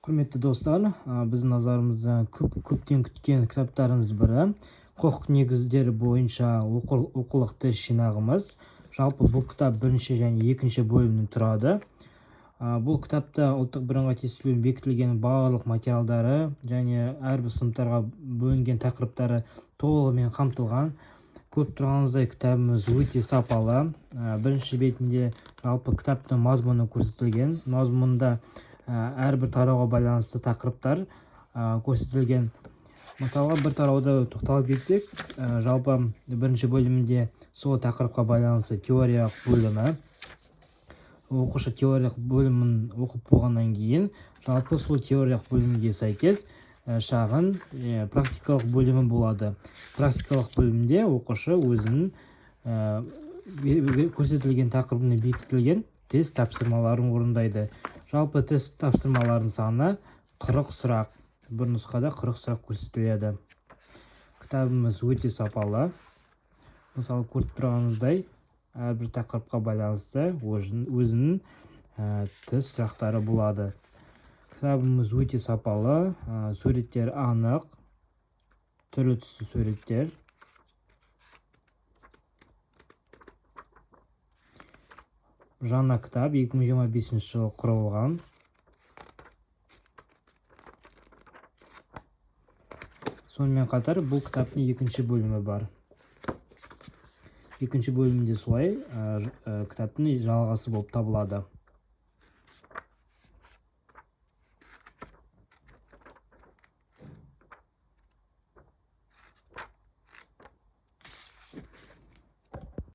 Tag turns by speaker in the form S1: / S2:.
S1: Құрметті достар, біздің назарымызда көптен күткен кітаптарымыз бірі құқық негіздері бойынша оқулық тест жинағымыз. Жалпы бұл кітап бірінші және екінші бөлімнен тұрады. Бұл кітапта ұлттық бірыңғай тестілеудің бекітілген барлық материалдары және әрбір сыныптарға бөлінген тақырыптары толығымен қамтылған. Көріп тұрғаныңыздай кітабымыз өте сапалы. Бірінші бетінде жалпы кітаптың мазмұны көрсетілген. Мазмұнда әрбір тарауға байланысты тақырыптар көрсетілген. Мысалға бір тарауда тоқталып кетсек, жалпы бірінші бөлімінде сол тақырыпқа байланысты теориялық бөлімі. Оқушы теориялық бөлімін оқып болғаннан кейін, жалпы сол теориялық бөлімге сәйкес шағын практикалық бөлімі болады. Практикалық бөлімде оқушы өзінің көрсетілген тақырыбына бекітілген тест тапсырмаларын орындайды. Жалпы тест тапсырмалардың саны 40 сұрақ. Бір нұсқада 40 сұрақ көрсетіледі. Кітабымыз өте сапалы. Мысалы, көріп тұрғаныңыздай, әрбір тақырыпқа байланысты өзінің тест сұрақтары болады. Кітабымыз өте сапалы, суреттер анық, түрлі түсті суреттер. Жаңа кітап 2025 жылы құрылған. Сонымен қатар бұл кітаптың екінші бөлімі бар. Екінші бөлімде солай кітаптың жалғасы болып табылады.